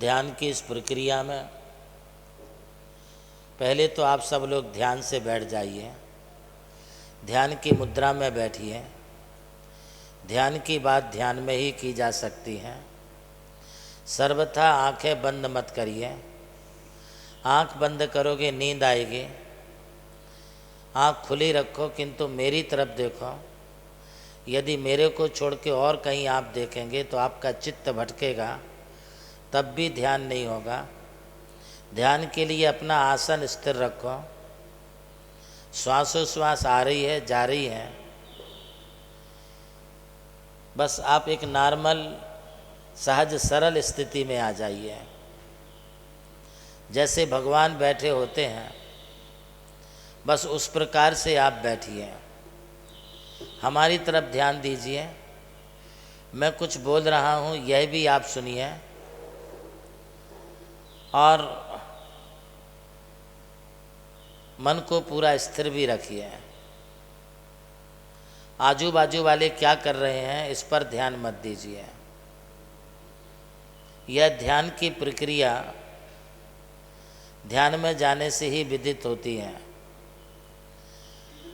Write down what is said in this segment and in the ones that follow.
ध्यान की इस प्रक्रिया में पहले तो आप सब लोग ध्यान से बैठ जाइए, ध्यान की मुद्रा में बैठिए। ध्यान की बात ध्यान में ही की जा सकती है। सर्वथा आंखें बंद मत करिए। आंख बंद करोगे नींद आएगी। आंख खुली रखो किंतु मेरी तरफ देखो। यदि मेरे को छोड़ के और कहीं आप देखेंगे तो आपका चित्त भटकेगा, तब भी ध्यान नहीं होगा। ध्यान के लिए अपना आसन स्थिर रखो। श्वासोश्वास आ रही है, जा रही है, बस आप एक नॉर्मल सहज सरल स्थिति में आ जाइए। जैसे भगवान बैठे होते हैं बस उस प्रकार से आप बैठिए। हमारी तरफ ध्यान दीजिए। मैं कुछ बोल रहा हूँ यह भी आप सुनिए और मन को पूरा स्थिर भी रखिए। आजू बाजू वाले क्या कर रहे हैं इस पर ध्यान मत दीजिए। यह ध्यान की प्रक्रिया ध्यान में जाने से ही विदित होती है।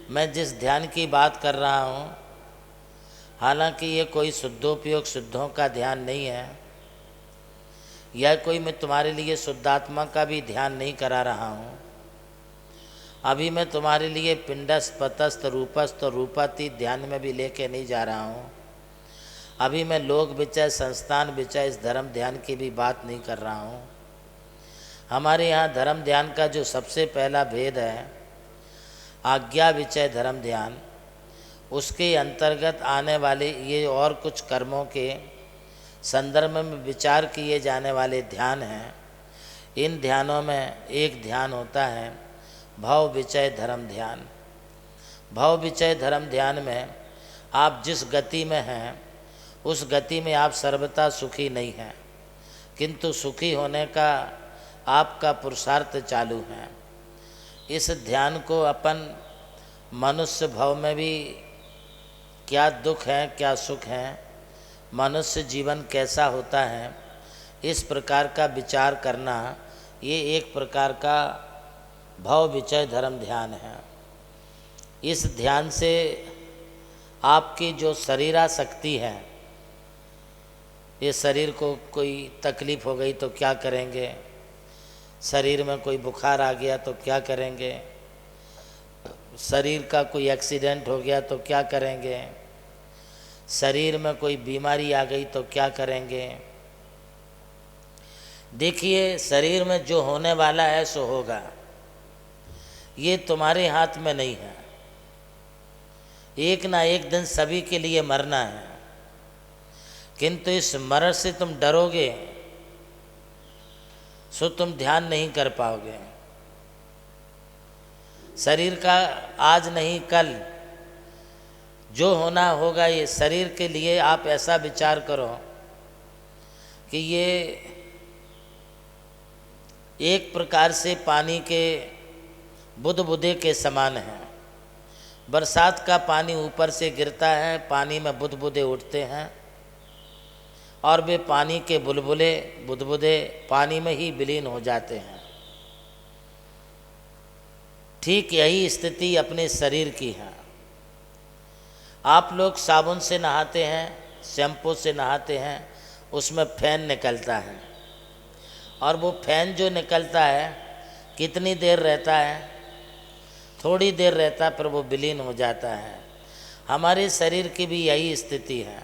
मैं जिस ध्यान की बात कर रहा हूँ, हालांकि ये कोई शुद्धोपयोग शुद्धों का ध्यान नहीं है, यह कोई मैं तुम्हारे लिए शुद्धात्मा का भी ध्यान नहीं करा रहा हूँ। अभी मैं तुम्हारे लिए पिंडस्थ पतस्थ रूपस्थ और रूपातीत ध्यान में भी लेके नहीं जा रहा हूँ। अभी मैं लोक विचय संस्थान विचय इस धर्म ध्यान की भी बात नहीं कर रहा हूँ। हमारे यहाँ धर्म ध्यान का जो सबसे पहला भेद है आज्ञा विचय धर्म ध्यान, उसके अंतर्गत आने वाले ये और कुछ कर्मों के संदर्भ में विचार किए जाने वाले ध्यान हैं। इन ध्यानों में एक ध्यान होता है भव विचय धर्म ध्यान। भव विचय धर्म ध्यान में आप जिस गति में हैं उस गति में आप सर्वथा सुखी नहीं हैं, किंतु सुखी होने का आपका पुरुषार्थ चालू है। इस ध्यान को अपन मनुष्य भव में भी क्या दुख है क्या सुख है, मनुष्य जीवन कैसा होता है, इस प्रकार का विचार करना ये एक प्रकार का भव विचय धर्म ध्यान है। इस ध्यान से आपकी जो शरीराशक्ति है, ये शरीर को कोई तकलीफ़ हो गई तो क्या करेंगे, शरीर में कोई बुखार आ गया तो क्या करेंगे, शरीर का कोई एक्सीडेंट हो गया तो क्या करेंगे, शरीर में कोई बीमारी आ गई तो क्या करेंगे। देखिए, शरीर में जो होने वाला है सो होगा, ये तुम्हारे हाथ में नहीं है। एक ना एक दिन सभी के लिए मरना है, किंतु इस मरण से तुम डरोगे सो तुम ध्यान नहीं कर पाओगे। शरीर का आज नहीं कल जो होना होगा, ये शरीर के लिए आप ऐसा विचार करो कि ये एक प्रकार से पानी के बुदबुदे के समान है। बरसात का पानी ऊपर से गिरता है, पानी में बुदबुदे उठते हैं और वे पानी के बुलबुले बुदबुदे पानी में ही विलीन हो जाते हैं। ठीक यही स्थिति अपने शरीर की है। आप लोग साबुन से नहाते हैं, शैम्पू से नहाते हैं, उसमें फैन निकलता है और वो फैन जो निकलता है कितनी देर रहता है, थोड़ी देर रहता है, पर वो विलीन हो जाता है। हमारे शरीर की भी यही स्थिति है।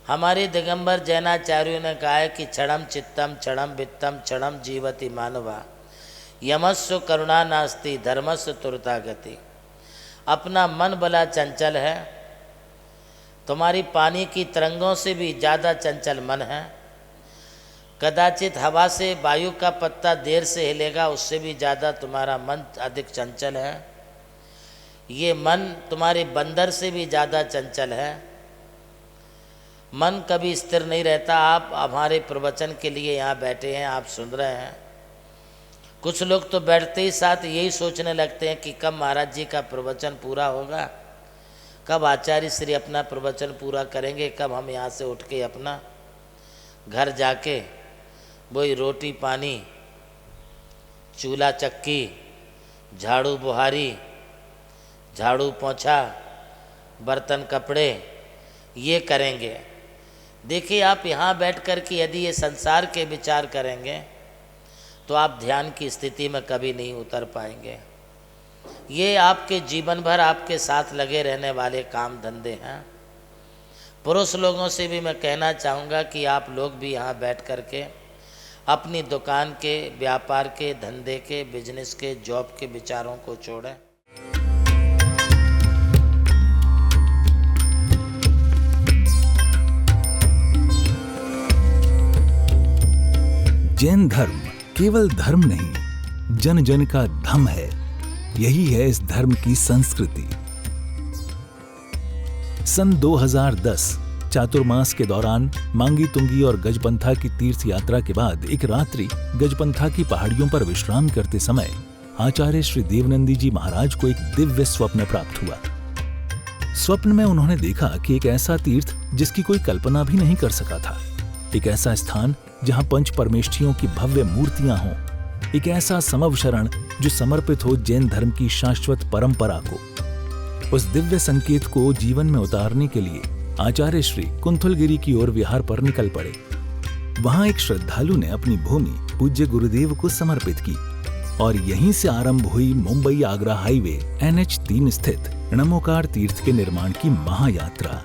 हमारे दिगंबर जैनाचार्यों ने कहा है कि क्षणम चित्तम क्षणम वित्तम क्षणम जीवति मानवा यमस्व करुणा नास्ति धर्मस्व तुरता गति। अपना मन बड़ा चंचल है, तुम्हारी पानी की तरंगों से भी ज़्यादा चंचल मन है। कदाचित हवा से वायु का पत्ता देर से हिलेगा, उससे भी ज़्यादा तुम्हारा मन अधिक चंचल है। ये मन तुम्हारे बंदर से भी ज़्यादा चंचल है। मन कभी स्थिर नहीं रहता। आप हमारे प्रवचन के लिए यहाँ बैठे हैं, आप सुन रहे हैं। कुछ लोग तो बैठते ही साथ यही सोचने लगते हैं कि कब महाराज जी का प्रवचन पूरा होगा, कब आचार्य श्री अपना प्रवचन पूरा करेंगे, कब हम यहाँ से उठ के अपना घर जाके वही रोटी पानी, चूल्हा चक्की, झाड़ू बुहारी, झाड़ू पोंछा, बर्तन कपड़े, ये करेंगे। देखिए, आप यहाँ बैठ कर के यदि ये संसार के विचार करेंगे तो आप ध्यान की स्थिति में कभी नहीं उतर पाएंगे। ये आपके जीवन भर आपके साथ लगे रहने वाले काम धंधे हैं। पुरुष लोगों से भी मैं कहना चाहूँगा कि आप लोग भी यहाँ बैठ कर के अपनी दुकान के, व्यापार के, धंधे के, बिजनेस के, जॉब के विचारों को छोड़ें। जैन धर्म केवल धर्म नहीं, जन जन का धम है। यही है इस धर्म की संस्कृति। सन 2010 चातुर्मास के दौरान मांगी तुंगी और गजपंथा की तीर्थ यात्रा के बाद एक रात्रि गजपंथा की पहाड़ियों पर विश्राम करते समय आचार्य श्री देवनंदी जी महाराज को एक दिव्य स्वप्न प्राप्त हुआ। स्वप्न में उन्होंने देखा कि एक ऐसा तीर्थ जिसकी कोई कल्पना भी नहीं कर सका था, एक ऐसा स्थान जहां पंच परमेष्ठियों की भव्य मूर्तियां हों, एक ऐसा समव शरण जो समर्पित हो जैन धर्म की शाश्वत परंपरा को। उस दिव्य संकेत को जीवन में उतारने के लिए आचार्य श्री कुंथलगिरी की ओर विहार पर निकल पड़े। वहां एक श्रद्धालु ने अपनी भूमि पूज्य गुरुदेव को समर्पित की और यहीं से आरंभ हुई मुंबई आगरा हाईवे NH3 स्थित णमोकार तीर्थ के निर्माण की महायात्रा।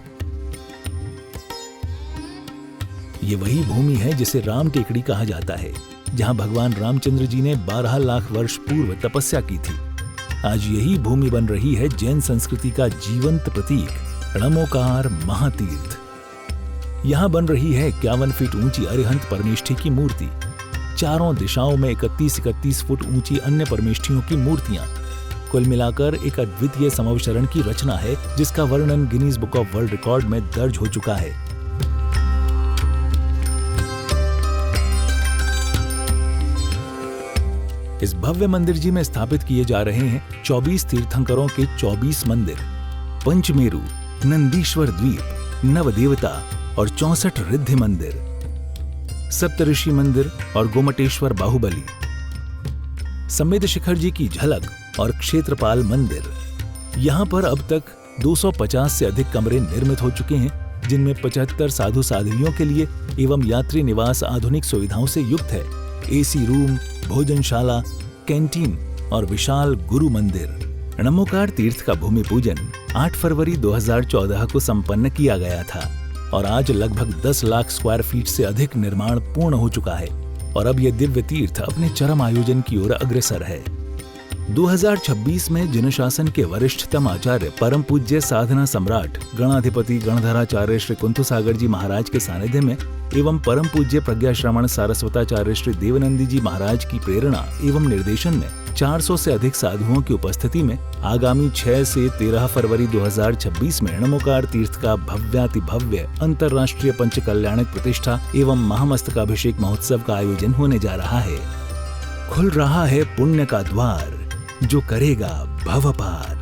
ये वही भूमि है जिसे राम टेकड़ी कहा जाता है, जहां भगवान रामचंद्र जी ने 12 लाख वर्ष पूर्व तपस्या की थी। आज यही भूमि बन रही है जैन संस्कृति का जीवंत प्रतीक णमोकार महातीर्थ। यहाँ बन रही है 51 फीट ऊंची अरिहंत परमेष्ठी की मूर्ति, चारों दिशाओं में 31-31 फुट ऊंची अन्य परमेष्ठियों की मूर्तियां। कुल मिलाकर एक अद्वितीय समवशरण की रचना है जिसका वर्णन Guinness book of world record में दर्ज हो चुका है। इस भव्य मंदिर जी में स्थापित किए जा रहे हैं 24 तीर्थंकरों के 24 मंदिर, पंचमेरु, नंदीश्वर द्वीप, नवदेवता और 64 रिद्धि मंदिर, सप्तऋषि मंदिर और गोमटेश्वर बाहुबली, संवेद शिखर जी की झलक और क्षेत्रपाल मंदिर। यहाँ पर अब तक 250 से अधिक कमरे निर्मित हो चुके हैं, जिनमें 75 साधु साध्वियों के लिए एवं यात्री निवास आधुनिक सुविधाओं से युक्त है। AC रूम, भोजनशाला, कैंटीन और विशाल गुरु मंदिर। णमोकार तीर्थ का भूमि पूजन 8 फरवरी 2014 को संपन्न किया गया था और आज लगभग 10 लाख स्क्वायर फीट से अधिक निर्माण पूर्ण हो चुका है और अब यह दिव्य तीर्थ अपने चरम आयोजन की ओर अग्रसर है। 2026 में जिन शासन के वरिष्ठतम आचार्य परम पूज्य साधना सम्राट गणाधिपति गणधराचार्य श्री कुंथु सागर जी महाराज के सानिध्य में एवं परम पूज्य प्रज्ञा श्रवण सारस्वताचार्य श्री देवनंदी जी महाराज की प्रेरणा एवं निर्देशन में 400 से अधिक साधुओं की उपस्थिति में आगामी 6 से 13 फरवरी 2026 में णमोकार तीर्थ का भव्याति भव्य अंतर्राष्ट्रीय पंच कल्याणक प्रतिष्ठा एवं महामस्तकाभिषेक महोत्सव का आयोजन होने जा रहा है। खुल रहा है पुण्य का द्वार, जो करेगा भव पार।